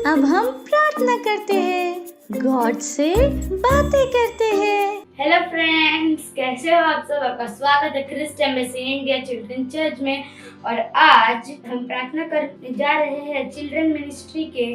अब हम प्रार्थना करते हैं, गॉड से बातें करते हैं। हेलो फ्रेंड्स, कैसे हो आप सब? आपका स्वागत है Christ Embassy India Children Church में। और आज हम प्रार्थना करने जा रहे हैं चिल्ड्रन मिनिस्ट्री के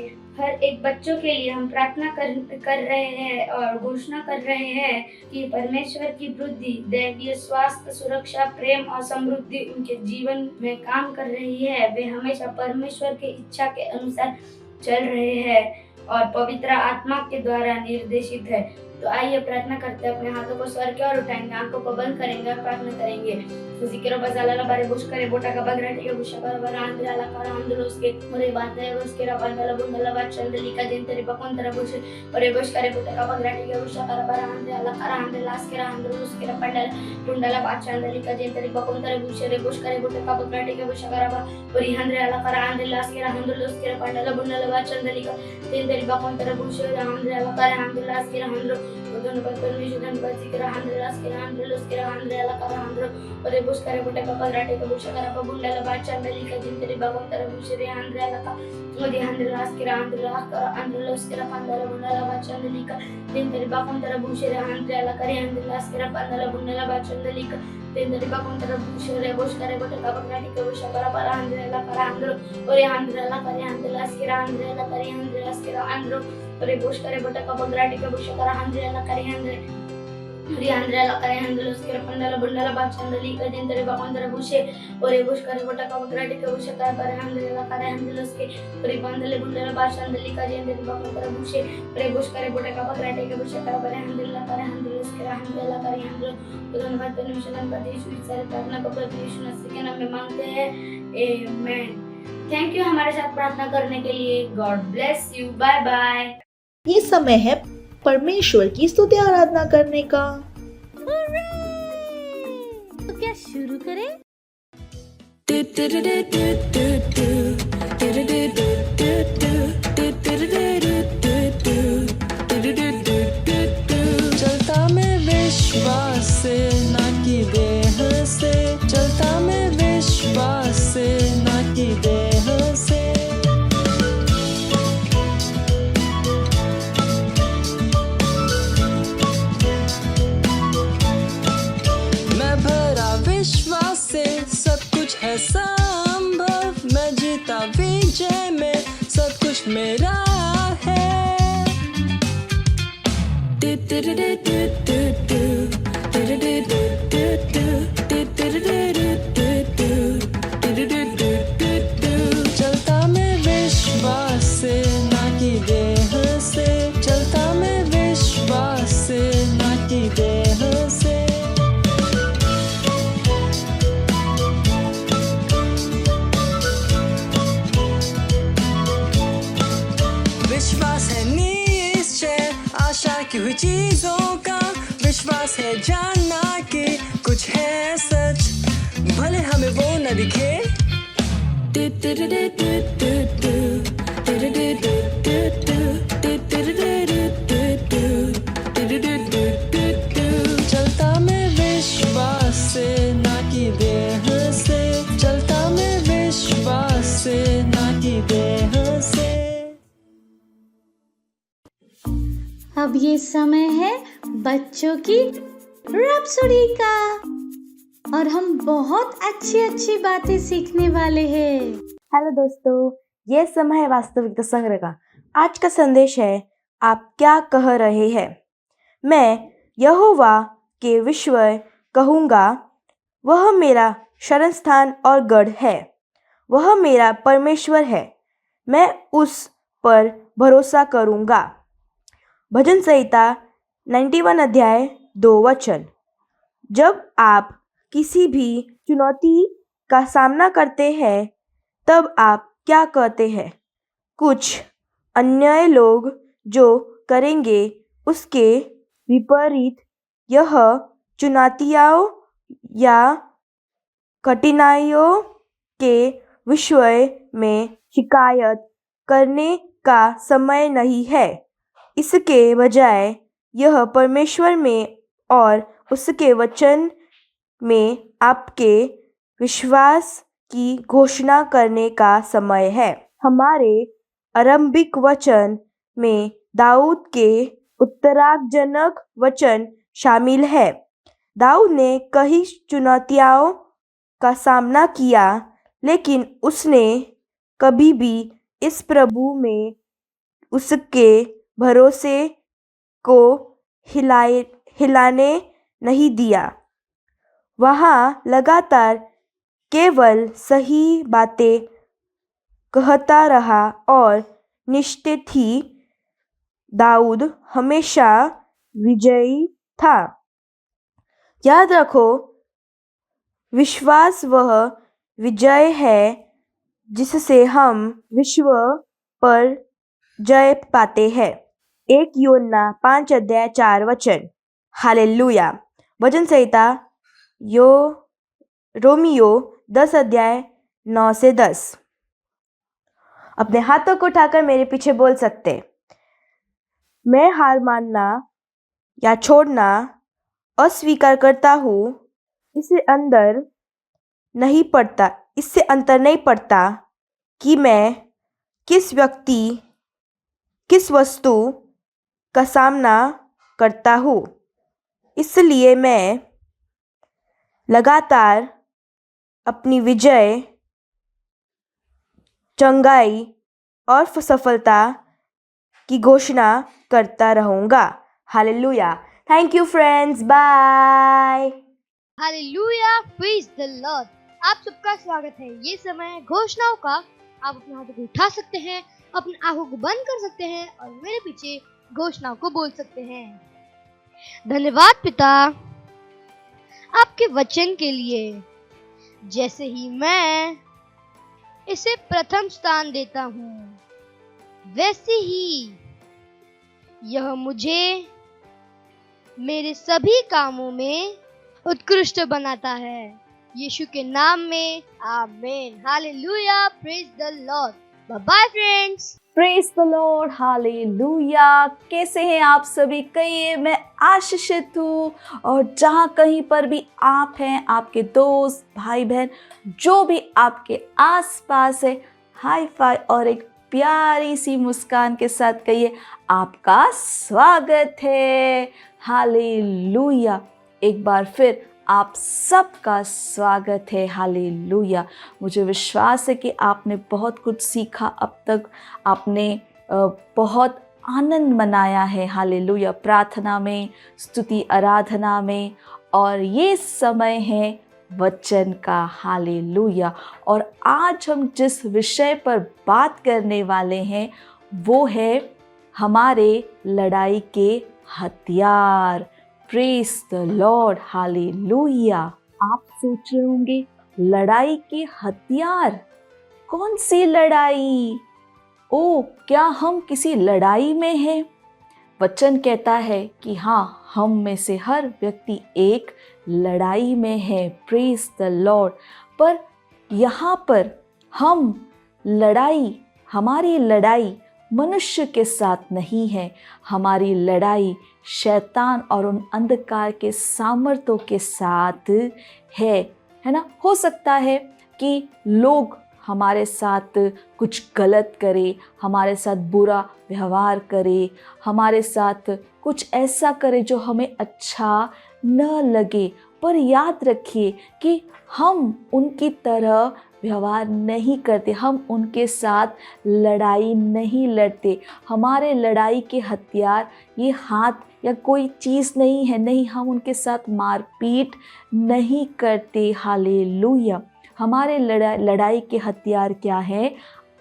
हर एक बच्चों के लिए। हम प्रार्थना कर रहे हैं और घोषणा कर रहे हैं कि परमेश्वर की वृद्धि, दैवीय स्वास्थ्य, सुरक्षा, प्रेम और समृद्धि उनके जीवन में काम कर रही है। वे हमेशा परमेश्वर की इच्छा के अनुसार चल रहे हैं और पवित्र आत्मा के द्वारा निर्देशित है। तो आइए प्रार्थना करते हैं। अपने हाथों को स्वर के और उठाएंगे, आंखों को बंद करेंगे और प्रार्थना करेंगे। Zikiro bazalala bare bushkare bota ka bagrati ka bushakara bara andala kara andulos ke more banda है bushkera bandala bundala bachandali का जिंतरी बकुंतरा बुश और bushkare bota का bagrati ka bushakara bara andala kara andalas के अंदुलोस के पंडल bundala bachandali का जिंतरी बकुंतरा बुशरे bushkare bota का bagrati का bushakara ba और andala kara andalas के अंदुलोस के पंडल bundala bachandali का जिंतरी बकुंतरा बुशरे andala kara andalas के अंदुलो उदन परमेश्वर बच्ची के अंदलास के अंदुलोस के andala kara अंदुलो और बुशकरे बोटे का पगराटे का बुशकरा का बुंडला बाचंदली का जिंतरी बगोंतर बुशरे आंध्रला का मोदी आंध्रलास के आंध्रलोस के पंदला बुंडला बाचंदली का जिंतरी बगोंतर बुशरे आंध्रला करे आंध्रलास के पंदला बुंडला बाचंदली का जिंतरी बगोंतर बुशरे बुशकरे बोटे का पगराटे का बुशकरा पर आंध्रला कर आंध्रो और आंध्रला करे आंध्रलास के आंध्रला करे आंध्रलास के आंध्रो और बुशकरे बोटे का पगराटे का बुशकरा आंध्रला करे आंध्र Andrea करे अंदलोस के पंडला बुंडला बाचंदली का जिंतरे बगोंतर बुशे और बुशकरे बोटा का बगराटी का बुशकरा पर अंदला करे अंदलोस के और बंदले बुंडला बाचंदली का जिंतरे बगोंतर बुशे और बुशकरे बोटा का बगराटी का बुशकरा पर अंदला करे अंदलोस के अंदला करे अंदलो धन्यवाद परमेश्वर का यीशु सारे प्रार्थना को प्रभु यीशु मसीह के नाम में मांगते हैं, आमेन। थैंक यू हमारे साथ प्रार्थना करने के लिए। God bless you, bye bye. ये समय है परमेश्वर की स्तुति आराधना करने का। तो क्या शुरू करें? चलता मैं विश्वास से ना कि देह से, चलता मैं विश्वास से ना कि देह से। मैं भरा विश्वास से, सब कुछ है संभव। मैं जीता विजय में, सब कुछ मेरा है। चलता मैं विश्वास से ना कि देह से, चलता मैं विश्वास से ना कि देह से। विश्वास है निश्चय आशा की हुई चीजों का, विश्वास है जानना कि कुछ है सच, भले हमें वो न दिखे। चलता मैं विश्वास से ना कि देह से, चलता मैं विश्वास से ना कि देह से। अब ये समय है बच्चों की रैप्सोडी का और हम बहुत अच्छी अच्छी बातें सीखने वाले हैं। हेलो दोस्तों, ये समय है वास्तविकता संग्रह का। आज का संदेश है, आप क्या कह रहे हैं। मैं यहोवा के विषय कहूँगा, वह मेरा शरण स्थान और गढ़ है, वह मेरा परमेश्वर है, मैं उस पर भरोसा करूँगा। भजन संहिता 91 अध्याय 2 वचन। जब आप किसी भी चुनौती का सामना करते हैं, तब आप क्या कहते हैं? कुछ अन्य लोग जो करेंगे उसके विपरीत यह चुनौतियों या कठिनाइयों के विषय में शिकायत करने का समय नहीं है। इसके बजाय यह परमेश्वर में और उसके वचन में आपके विश्वास की घोषणा करने का समय है। हमारे आरंभिक वचन में दाऊद के उत्तराजनक वचन शामिल है। दाऊद ने कई चुनौतियों का सामना किया, लेकिन उसने कभी भी इस प्रभु में उसके भरोसे को हिलाने नहीं दिया। वह लगातार केवल सही बातें कहता रहा और निश्चित ही दाऊद हमेशा विजयी था। याद रखो, विश्वास वह विजय है जिससे हम विश्व पर जय पाते हैं। 1 यूहन्ना 5:4 हालेलुया। वचन संहिता रोमियो 10:9-10। अपने हाथों को उठाकर मेरे पीछे बोल सकते, मैं हार मानना या छोड़ना अस्वीकार करता हूँ। इससे अंतर नहीं पड़ता कि मैं किस वस्तु का सामना करता हूँ। इसलिए मैं लगातार अपनी विजय, चंगाई और सफलता की घोषणा करता रहूँगा। Hallelujah. Thank you friends, bye. Hallelujah, praise the Lord. आप सबका स्वागत है। ये समय है घोषणाओं का। आप अपने हाथों को उठा सकते हैं, अपनी आंखों को बंद कर सकते हैं और मेरे पीछे घोषणाओं को बोल सकते हैं। धन्यवाद पिता आपके वचन के लिए। जैसे ही मैं इसे प्रथम स्थान देता हूँ, वैसे ही यह मुझे मेरे सभी कामों में उत्कृष्ट बनाता है। यीशु के नाम में आमीन। Hallelujah, praise the Lord. Bye bye friends. Praise the Lord, hallelujah. कैसे हैं आप सभी? कहिए मैं आशीषित हूँ। और जहाँ कहीं पर भी आप हैं, आपके दोस्त, भाई बहन, जो भी आपके आसपास है, हाई फाई और एक प्यारी सी मुस्कान के साथ कहिए, आपका स्वागत है। हालेलुया। एक बार फिर आप सबका स्वागत है। हालेलुया। मुझे विश्वास है कि आपने बहुत कुछ सीखा अब तक। आपने बहुत आनंद मनाया है। हालेलुया। प्रार्थना में, स्तुति आराधना में। और ये समय है वचन का। हालेलुया। और आज हम जिस विषय पर बात करने वाले हैं वो है हमारे लड़ाई के हथियार। Praise the Lord, hallelujah. आप सोच रहे होंगे, लड़ाई के हथियार? कौन सी लड़ाई? ओ, क्या हम किसी लड़ाई में हैं? वचन कहता है कि हाँ, हम में से हर व्यक्ति एक लड़ाई में है। Praise the Lord. पर यहाँ पर हमारी लड़ाई मनुष्य के साथ नहीं है। हमारी लड़ाई शैतान और उन अंधकार के सामर्थ्यों के साथ है ना। हो सकता है कि लोग हमारे साथ कुछ गलत करे, हमारे साथ बुरा व्यवहार करे, हमारे साथ कुछ ऐसा करे जो हमें अच्छा न लगे। पर याद रखिए कि हम उनकी तरह व्यवहार नहीं करते, हम उनके साथ लड़ाई नहीं लड़ते। हमारे लड़ाई के हथियार ये हाथ या कोई चीज़ नहीं है। नहीं, हम उनके साथ मारपीट नहीं करते। हालेलुया। हमारे लड़ाई के हथियार क्या है?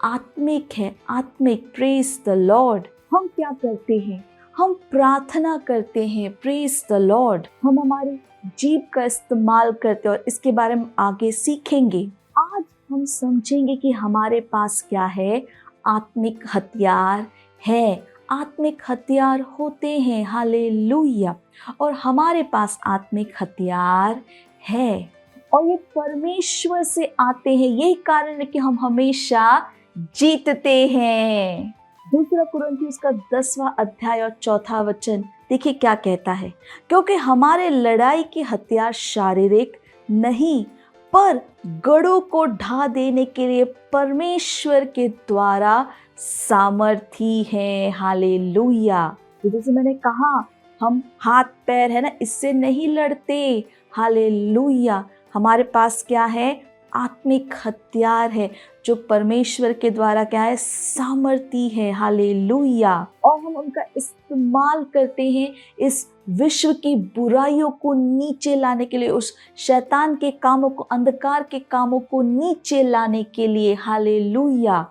आत्मिक है। आत्मिक। Praise the Lord. हम क्या करते हैं? हम प्रार्थना करते हैं। Praise the Lord. हम हमारी जीभ का इस्तेमाल करते हैं और इसके बारे में आगे सीखेंगे। आज हम समझेंगे कि हमारे पास क्या है। आत्मिक हथियार है। आत्मिक हथियार होते हैं। हालेलुया। और हमारे पास आत्मिक हथियार है और ये परमेश्वर से आते हैं। यही कारण है कि हम हमेशा जीतते हैं। 2 कुरिन्थियों का 10वां अध्याय और 4वां वचन देखिए क्या कहता है। क्योंकि हमारे लड़ाई के हथियार शारीरिक नहीं पर गढ़ों को ढा देने के लिए परमेश्वर के द्वारा सामर्थी है। हालेलुया। तो जैसे मैंने कहा, हम हाथ पैर है ना इससे नहीं लड़ते। हालेलुया। हमारे पास क्या है? आत्मिक हथियार है जो परमेश्वर के द्वारा क्या है? सामर्थी है। हालेलुया। और हम उनका इस्तेमाल करते हैं इस विश्व की बुराइयों को नीचे लाने के लिए, उस शैतान के कामों को, अंधकार के कामों को नीचे लाने के लिए। हालेलुया।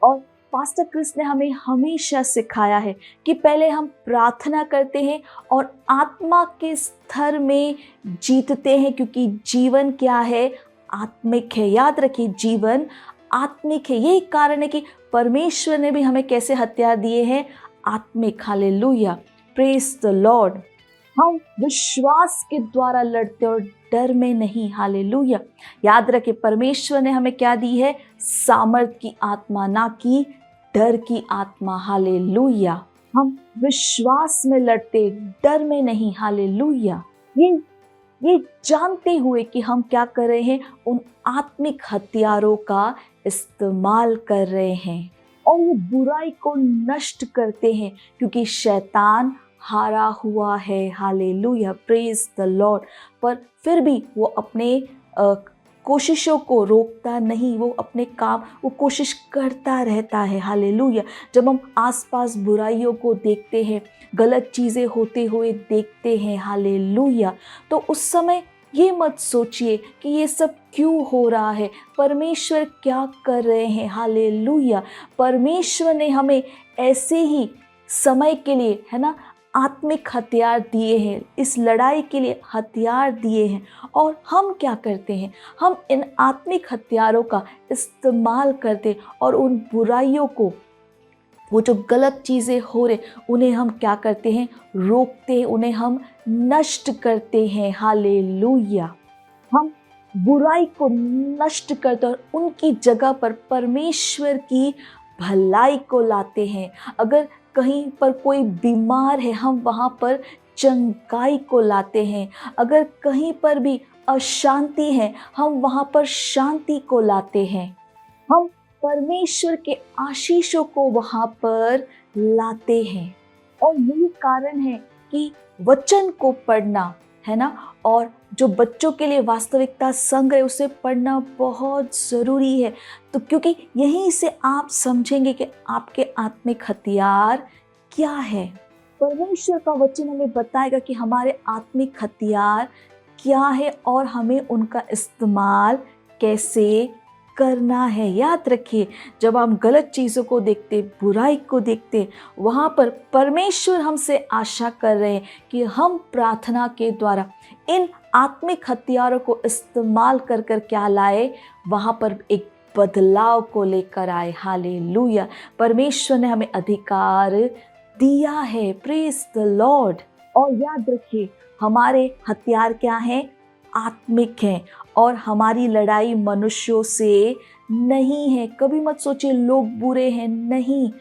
और पास्टर क्रिस ने हमें हमेशा सिखाया है कि पहले हम प्रार्थना करते हैं और आत्मा के स्तर में जीतते हैं, क्योंकि जीवन क्या है? आत्मिक है। याद रखिए, जीवन आत्मिक है। यही कारण है कि परमेश्वर ने भी हमें कैसे हथियार दिए हैं? आत्मिक। हालेलुया। Praise the Lord. हम विश्वास के द्वारा लड़ते और डर में नहीं। हालेलुया। याद रखें, परमेश्वर ने हमें क्या दी है? सामर्थ की आत्मा, ना कि डर की आत्मा। हालेलुया। हम विश्वास में लड़ते, डर में नहीं। हालेलुया। ये जानते हुए कि हम क्या कर रहे हैं? उन आत्मिक हथियारों का इस्तेमाल कर रहे हैं और ये बुराई को नष्ट करते हैं, क्योंकि शैतान हारा हुआ है। हालेलुया। Praise the Lord. पर फिर भी वो अपने कोशिशों को रोकता नहीं। वो अपने काम, वो कोशिश करता रहता है। हालेलुया। जब हम आसपास बुराइयों को देखते हैं, गलत चीज़ें होते हुए देखते हैं, हालेलुया, तो उस समय ये मत सोचिए कि ये सब क्यों हो रहा है, परमेश्वर क्या कर रहे हैं। हालेलुया। परमेश्वर ने हमें ऐसे ही समय के लिए, है ना, आत्मिक हथियार दिए हैं, इस लड़ाई के लिए हथियार दिए हैं। और हम क्या करते हैं? हम इन आत्मिक हथियारों का इस्तेमाल करते और उन बुराइयों को, वो जो गलत चीज़ें हो रहे, उन्हें हम क्या करते हैं? रोकते हैं, उन्हें हम नष्ट करते हैं। हालेलुया। हम बुराई को नष्ट करते और उनकी जगह पर परमेश्वर की भलाई को लाते हैं। अगर कहीं पर कोई बीमार है, हम वहाँ पर चंगाई को लाते हैं। अगर कहीं पर भी अशांति है, हम वहाँ पर शांति को लाते हैं। हम परमेश्वर के आशीषों को वहाँ पर लाते हैं। और यही कारण है कि वचन को पढ़ना, है ना, और जो बच्चों के लिए वास्तविकता संग्रह, उसे पढ़ना बहुत ज़रूरी है। तो क्योंकि यहीं से आप समझेंगे कि आपके आत्मिक हथियार क्या है। परमेश्वर का वचन हमें बताएगा कि हमारे आत्मिक हथियार क्या है और हमें उनका इस्तेमाल कैसे करना है। याद रखिए, जब हम गलत चीज़ों को देखते, बुराई को देखते, वहाँ पर परमेश्वर हमसे आशा कर रहे हैं कि हम प्रार्थना के द्वारा इन आत्मिक हथियारों को इस्तेमाल कर कर क्या लाए? वहाँ पर एक बदलाव को लेकर आए। हालेलुया। परमेश्वर ने हमें अधिकार दिया है। Praise the Lord. और याद रखिए, हमारे हथियार क्या हैं? आत्मिक हैं। और हमारी लड़ाई मनुष्यों से नहीं है। कभी मत सोचिए लोग बुरे हैं, नहीं,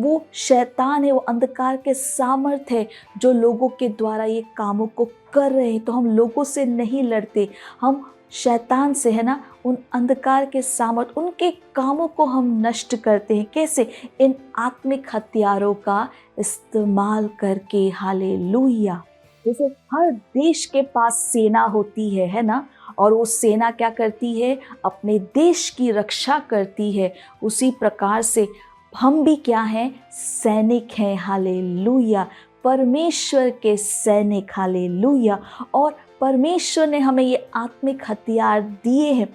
वो शैतान है, वो अंधकार के सामर्थ है जो लोगों के द्वारा ये कामों को कर रहे हैं। तो हम लोगों से नहीं लड़ते, हम शैतान से, है ना, उन अंधकार के सामर्थ, उनके कामों को हम नष्ट करते हैं। कैसे? इन आत्मिक हथियारों का इस्तेमाल करके। हालेलुया। जैसे हर देश के पास सेना होती है ना, और वो सेना क्या करती है? अपने देश की रक्षा करती है। उसी प्रकार से हम भी क्या हैं? सैनिक हैं। हालेलुया। परमेश्वर के सैनिक। हालेलुया। और परमेश्वर ने हमें ये आत्मिक हथियार दिए हैं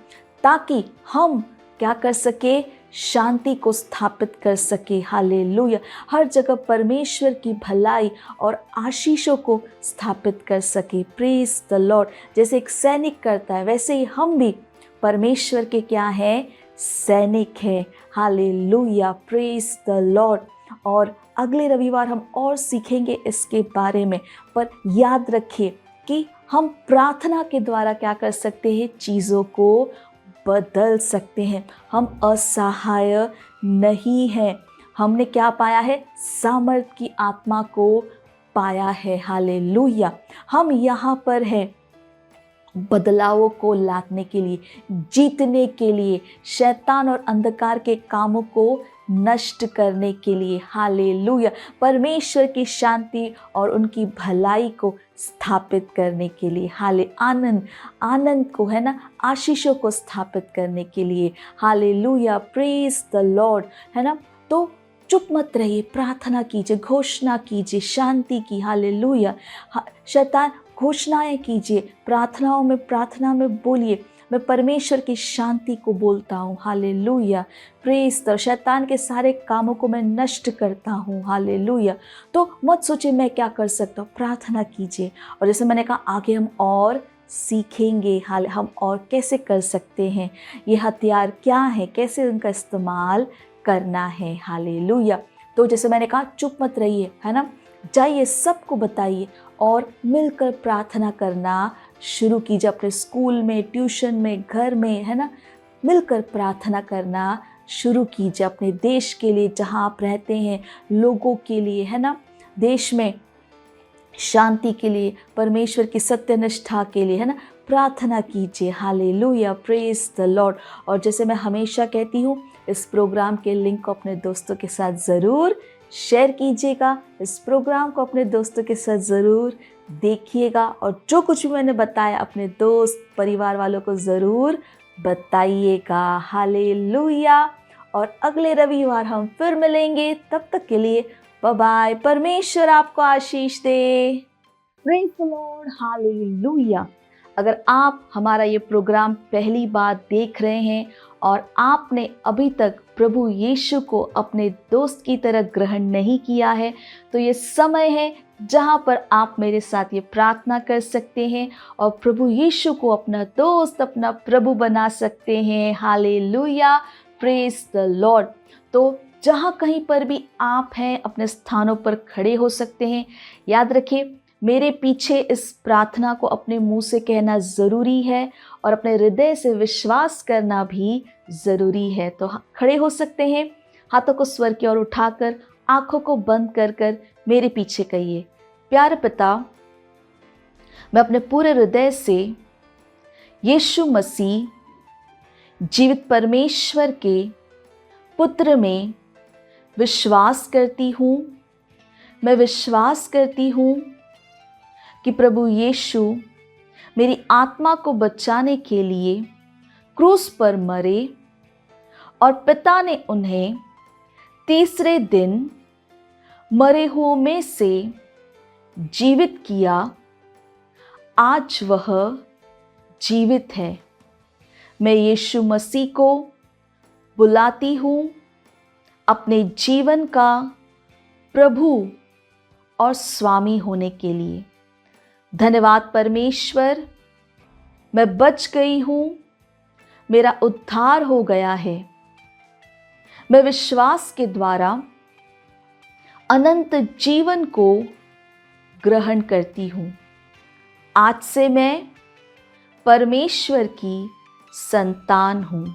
ताकि हम क्या कर सके? शांति को स्थापित कर सके। हालेलुया। हर जगह परमेश्वर की भलाई और आशीषों को स्थापित कर सके। Praise the Lord. जैसे एक सैनिक करता है, वैसे ही हम भी परमेश्वर के क्या हैं? सैनिक हैं। हालेलुया। Praise the Lord. और अगले रविवार हम और सीखेंगे इसके बारे में। पर याद रखिए कि हम प्रार्थना के द्वारा क्या कर सकते हैं? चीज़ों को बदल सकते हैं। हम असहाय नहीं हैं। हमने क्या पाया है? सामर्थ की आत्मा को पाया है। हालेलुया। हम यहाँ पर हैं बदलावों को लाने के लिए, जीतने के लिए, शैतान और अंधकार के कामों को नष्ट करने के लिए। हालेलुया। परमेश्वर की शांति और उनकी भलाई को स्थापित करने के लिए। आनंद को, है ना, आशीषों को स्थापित करने के लिए। हालेलुया, प्रेज द लॉर्ड, है ना। तो चुप मत रहिए, प्रार्थना कीजिए, घोषणा कीजिए शांति की। हालेलुया। शैतान घोषणाएं कीजिए, प्रार्थना में बोलिए, मैं परमेश्वर की शांति को बोलता हूँ। Hallelujah, praise the. शैतान के सारे कामों को मैं नष्ट करता हूँ। हालेलुया। तो मत सोचिए मैं क्या कर सकता हूँ, प्रार्थना कीजिए। और जैसे मैंने कहा, आगे हम और सीखेंगे हम और कैसे कर सकते हैं, ये हथियार क्या है, कैसे उनका इस्तेमाल करना है। हालेलुया। तो जैसे मैंने कहा, चुप मत रहिए, है ना, जाइए, सबको बताइए और मिलकर प्रार्थना करना शुरू कीजिए। अपने स्कूल में, ट्यूशन में, घर में, है ना, मिलकर प्रार्थना करना शुरू कीजिए। अपने देश के लिए, जहाँ आप रहते हैं, लोगों के लिए, है ना, देश में शांति के लिए, परमेश्वर की सत्यनिष्ठा के लिए, है ना, प्रार्थना कीजिए। Hallelujah, praise the Lord. और जैसे मैं हमेशा कहती हूँ, इस प्रोग्राम के लिंक को अपने दोस्तों के साथ ज़रूर शेयर कीजिएगा। इस प्रोग्राम को अपने दोस्तों के साथ ज़रूर देखिएगा और जो कुछ भी मैंने बताया अपने दोस्त परिवार वालों को ज़रूर बताइएगा। हालेलुया। और अगले रविवार हम फिर मिलेंगे, तब तक के लिए बाय बाय। परमेश्वर आपको आशीष दे। Praise the Lord. हालेलुया। अगर आप हमारा ये प्रोग्राम पहली बार देख रहे हैं और आपने अभी तक प्रभु यीशु को अपने दोस्त की तरह ग्रहण नहीं किया है, तो ये समय है जहाँ पर आप मेरे साथ ये प्रार्थना कर सकते हैं और प्रभु यीशु को अपना दोस्त, अपना प्रभु बना सकते हैं। Hallelujah, praise the Lord. तो जहाँ कहीं पर भी आप हैं, अपने स्थानों पर खड़े हो सकते हैं। याद रखिए, मेरे पीछे इस प्रार्थना को अपने मुंह से कहना ज़रूरी है और अपने हृदय से विश्वास करना भी ज़रूरी है। तो खड़े हो सकते हैं, हाथों को स्वर की ओर उठाकर, आंखों को बंद कर कर मेरे पीछे कहिए, प्यारे पिता, मैं अपने पूरे हृदय से यीशु मसीह जीवित परमेश्वर के पुत्र में विश्वास करती हूँ। मैं विश्वास करती हूँ कि प्रभु यीशु मेरी आत्मा को बचाने के लिए क्रूस पर मरे और पिता ने उन्हें तीसरे दिन मरे हुओं में से जीवित किया। आज वह जीवित है। मैं यीशु मसीह को बुलाती हूँ अपने जीवन का प्रभु और स्वामी होने के लिए। धन्यवाद परमेश्वर, मैं बच गई हूँ, मेरा उद्धार हो गया है। मैं विश्वास के द्वारा अनंत जीवन को ग्रहण करती हूँ। आज से मैं परमेश्वर की संतान हूँ।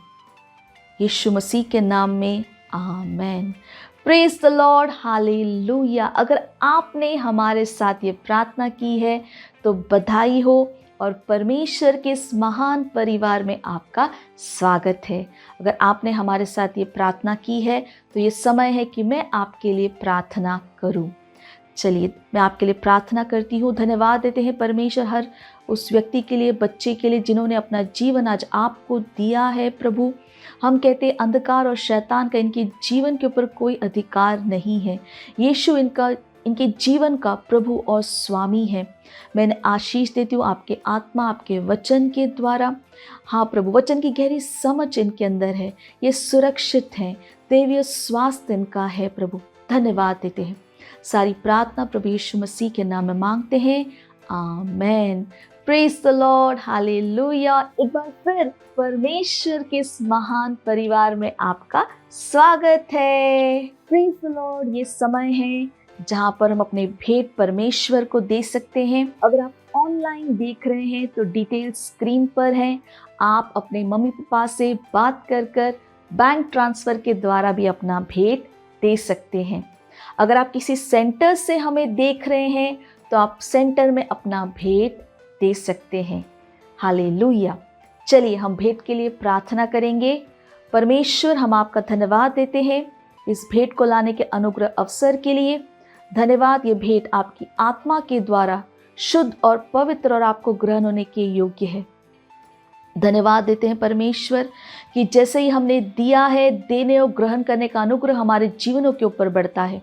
यीशु मसीह के नाम में amen. Praise the Lord. Hallelujah. अगर आपने हमारे साथ ये प्रार्थना की है तो बधाई हो और परमेश्वर के इस महान परिवार में आपका स्वागत है। अगर आपने हमारे साथ ये प्रार्थना की है तो ये समय है कि मैं आपके लिए प्रार्थना करूं। चलिए, मैं आपके लिए प्रार्थना करती हूँ। धन्यवाद देते हैं परमेश्वर हर उस व्यक्ति के लिए, बच्चे के लिए जिन्होंने अपना जीवन आज आपको दिया है। प्रभु, हम कहते हैं अंधकार और शैतान का इनके जीवन के ऊपर कोई अधिकार नहीं है। यीशु इनके जीवन का प्रभु और स्वामी है। मैंने आशीष देती हूँ आपके आत्मा, आपके वचन के द्वारा। हाँ प्रभु, वचन की गहरी समझ इनके अंदर है, ये सुरक्षित हैं, दैवीय स्वास्थ्य इनका है। प्रभु धन्यवाद देते हैं। सारी प्रार्थना प्रभु यीशु मसीह के नाम में मांगते हैं, amen. Praise the Lord. Hallelujah. एक बार फिर परमेश्वर के इस महान परिवार में आपका स्वागत है। Praise the Lord. ये समय है जहाँ पर हम अपने भेंट परमेश्वर को दे सकते हैं। अगर आप ऑनलाइन देख रहे हैं तो डिटेल स्क्रीन पर है। आप अपने मम्मी पापा से बात कर बैंक ट्रांसफ़र के द्वारा भी अपना भेंट दे सकते हैं। अगर आप किसी सेंटर से हमें देख रहे हैं तो आप सेंटर में अपना भेंट दे सकते हैं। हालेलुया। चलिए हम भेंट के लिए प्रार्थना करेंगे। परमेश्वर, हम आपका धन्यवाद देते हैं इस भेंट को लाने के अनुग्रह अवसर के लिए। धन्यवाद, ये भेंट आपकी आत्मा के द्वारा शुद्ध और पवित्र और आपको ग्रहण होने के योग्य है। धन्यवाद देते हैं परमेश्वर कि जैसे ही हमने दिया है, देने और ग्रहण करने का अनुग्रह हमारे जीवनों के ऊपर बढ़ता है।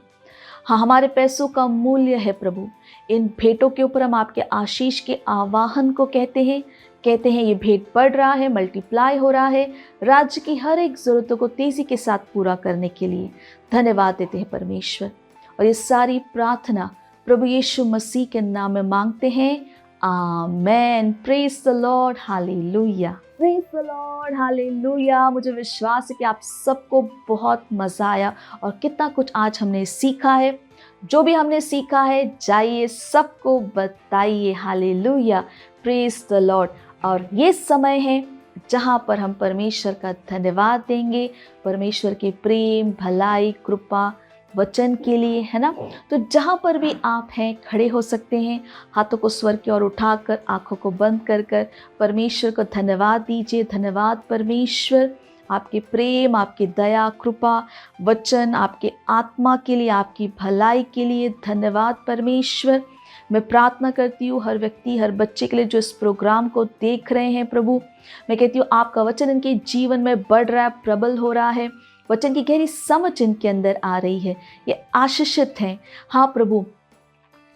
हाँ, हमारे पैसों का मूल्य है प्रभु। इन भेंटों के ऊपर हम आपके आशीष के आवाहन को कहते हैं ये भेंट बढ़ रहा है, मल्टीप्लाई हो रहा है, राज्य की हर एक ज़रूरतों को तेज़ी के साथ पूरा करने के लिए धन्यवाद देते हैं परमेश्वर। और ये सारी प्रार्थना प्रभु यीशु मसीह के नाम में मांगते हैं, amen. Praise the Lord, hallelujah. Praise the Lord, hallelujah. मुझे विश्वास है कि आप सबको बहुत मज़ा आया और कितना कुछ आज हमने सीखा है। जो भी हमने सीखा है, जाइए सबको बताइए, हालेलुया। Praise the Lord. और ये समय है जहाँ पर हम परमेश्वर का धन्यवाद देंगे, परमेश्वर के प्रेम, भलाई, कृपा, वचन के लिए, है ना। तो जहाँ पर भी आप हैं, खड़े हो सकते हैं, हाथों को स्वर की ओर उठाकर, आंखों को बंद कर कर परमेश्वर को धन्यवाद दीजिए। धन्यवाद परमेश्वर, आपके प्रेम, आपकी दया, कृपा, वचन, आपके आत्मा के लिए, आपकी भलाई के लिए धन्यवाद परमेश्वर। मैं प्रार्थना करती हूँ हर व्यक्ति, हर बच्चे के लिए जो इस प्रोग्राम को देख रहे हैं प्रभु। मैं कहती हूँ आपका वचन इनके जीवन में बढ़ रहा है, प्रबल हो रहा है, वचन की गहरी समझ इनके अंदर आ रही है, ये आशीषित हैं। हाँ प्रभु,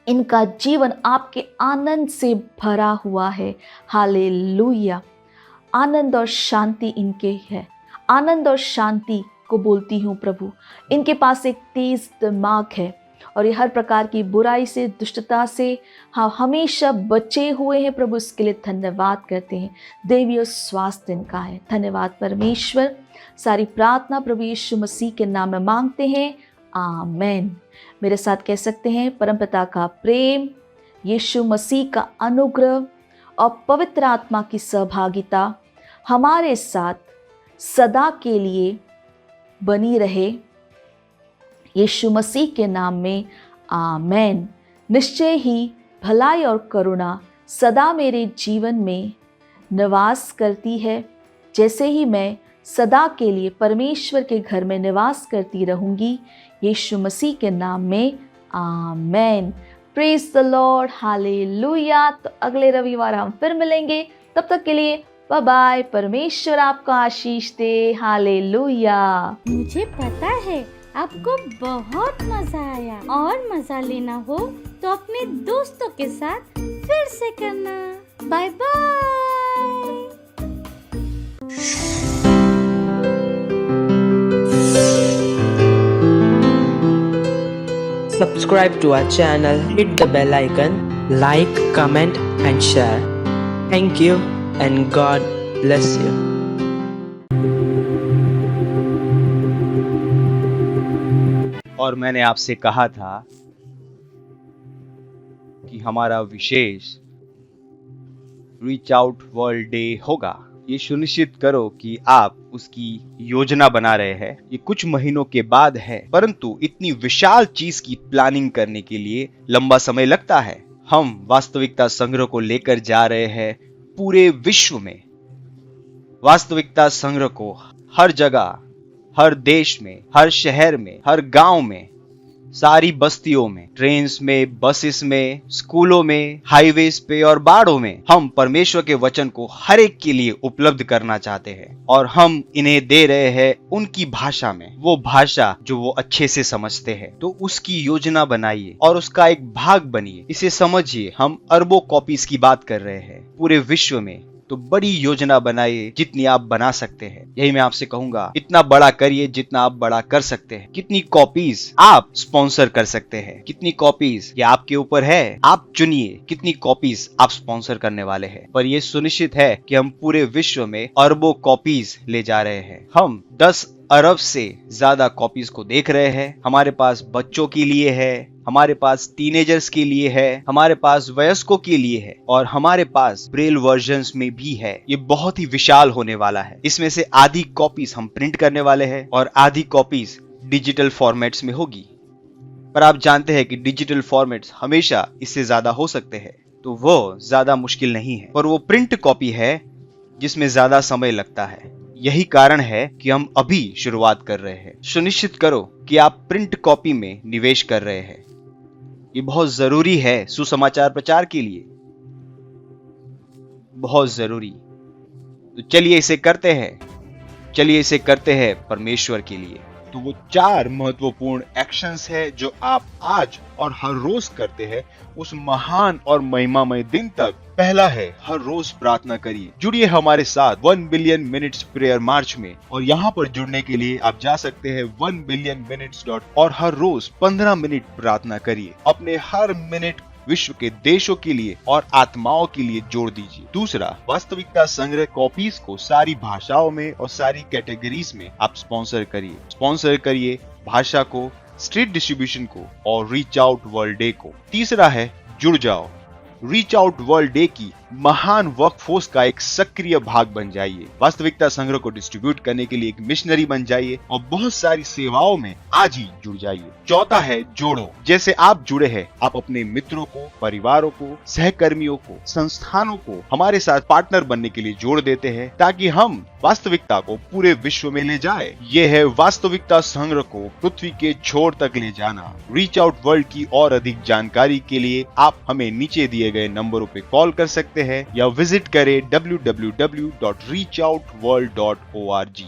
इनका जीवन आपके आनंद से भरा हुआ है, हालेलुया। आनंद और शांति इनके है, आनंद और शांति को बोलती हूँ प्रभु। इनके पास एक तेज दिमाग है और ये हर प्रकार की बुराई से, दुष्टता से हाँ हमेशा बचे हुए हैं प्रभु। इसके लिए धन्यवाद करते हैं। देवीय स्वास्थ्य इनका है, धन्यवाद परमेश्वर। सारी प्रार्थना प्रभु यीशु मसीह के नाम में मांगते हैं, आमेन। मेरे साथ कह सकते हैं, परमपिता का प्रेम, यीशु मसीह का अनुग्रह और पवित्र आत्मा की सहभागिता हमारे साथ सदा के लिए बनी रहे, यीशु मसीह के नाम में, आमेन। निश्चय ही भलाई और करुणा सदा मेरे जीवन में निवास करती है, जैसे ही मैं सदा के लिए परमेश्वर के घर में निवास करती रहूंगी, यीशु मसीह के नाम में, amen. Praise the Lord, hallelujah. तो अगले रविवार हम फिर मिलेंगे, तब तक के लिए बाय बाय। परमेश्वर आपको आशीष दे, हालेलुया। मुझे पता है आपको बहुत मजा आया, और मजा लेना हो तो अपने दोस्तों के साथ फिर से करना। Bye bye. Subscribe to our channel, hit the bell icon, like, comment and share. Thank you and God bless you. और मैंने आपसे कहा था कि हमारा विशेष रीच आउट वर्ल्ड डे होगा। ये सुनिश्चित करो कि आप उसकी योजना बना रहे हैं। ये कुछ महीनों के बाद है, परंतु इतनी विशाल चीज की प्लानिंग करने के लिए लंबा समय लगता है। हम वास्तविकता संग्रह को लेकर जा रहे हैं पूरे विश्व में। वास्तविकता संग्रह को हर जगह, हर देश में, हर शहर में, हर गांव में, सारी बस्तियों में, ट्रेन्स में, बसेस में, स्कूलों में, हाईवेज पे और बाड़ों में हम परमेश्वर के वचन को हर एक के लिए उपलब्ध करना चाहते हैं। और हम इन्हें दे रहे हैं उनकी भाषा में, वो भाषा जो वो अच्छे से समझते हैं। तो उसकी योजना बनाइए और उसका एक भाग बनिए। इसे समझिए, हम अरबों कॉपीज की बात कर रहे हैं पूरे विश्व में। तो बड़ी योजना बनाइए जितनी आप बना सकते हैं। यही मैं आपसे कहूंगा, इतना बड़ा करिए जितना आप बड़ा कर सकते हैं। कितनी कॉपीज आप स्पॉन्सर कर सकते हैं, कितनी कॉपीज ये आपके ऊपर है। आप चुनिए कितनी कॉपीज आप स्पॉन्सर करने वाले हैं। पर यह सुनिश्चित है कि हम पूरे विश्व में अरबों कॉपीज ले जा रहे हैं। हम 10 अरब से ज्यादा कॉपीज को देख रहे हैं। हमारे पास बच्चों के लिए है, हमारे पास टीनेजर्स के लिए है, हमारे पास वयस्कों के लिए है, और हमारे पास ब्रेल वर्जन्स में भी है। ये बहुत ही विशाल होने वाला है। इसमें से आधी कॉपीज हम प्रिंट करने वाले हैं और आधी कॉपीज डिजिटल फॉर्मेट्स में होगी। पर आप जानते हैं कि डिजिटल फॉर्मेट्स हमेशा इससे ज्यादा हो सकते हैं। तो वो ज्यादा मुश्किल नहीं है, पर वो प्रिंट कॉपी है जिसमें ज्यादा समय लगता है। यही कारण है कि हम अभी शुरुआत कर रहे हैं। सुनिश्चित करो कि आप प्रिंट कॉपी में निवेश कर रहे हैं। ये बहुत जरूरी है सुसमाचार प्रचार के लिए, बहुत जरूरी। तो चलिए इसे करते हैं परमेश्वर के लिए। तो वो 4 महत्वपूर्ण एक्शंस है जो आप आज और हर रोज करते हैं उस महान और महिमामय दिन तक। पहला है, हर रोज प्रार्थना करिए। जुड़िए हमारे साथ 1 बिलियन मिनट्स प्रेयर मार्च में, और यहाँ पर जुड़ने के लिए आप जा सकते हैं 1billionminutes और हर रोज 15 मिनट प्रार्थना करिए। अपने हर मिनट विश्व के देशों के लिए और आत्माओं के लिए जोड़ दीजिए। दूसरा, वास्तविकता संग्रह कॉपीज को सारी भाषाओं में और सारी कैटेगरीज में आप स्पॉन्सर करिए भाषा को, स्ट्रीट डिस्ट्रीब्यूशन को और रीच आउट वर्ल्ड डे को। तीसरा है, जुड़ जाओ। रीच आउट वर्ल्ड डे की महान वर्कफोर्स का एक सक्रिय भाग बन जाइए। वास्तविकता संग्रह को डिस्ट्रीब्यूट करने के लिए एक मिशनरी बन जाइए और बहुत सारी सेवाओं में आज ही जुड़ जाइए। चौथा है, जोड़ो। जैसे आप जुड़े हैं, आप अपने मित्रों को, परिवारों को, सहकर्मियों को, संस्थानों को हमारे साथ पार्टनर बनने के लिए जोड़ देते हैं, ताकि हम वास्तविकता को पूरे विश्व में ले जाए। ये है वास्तविकता संग्रह को पृथ्वी के छोर तक ले जाना। रीच आउट वर्ल्ड की और अधिक जानकारी के लिए आप हमें नीचे दिए गए नंबरों पे कॉल कर सकते हैं या विजिट करें www.reachoutworld.org।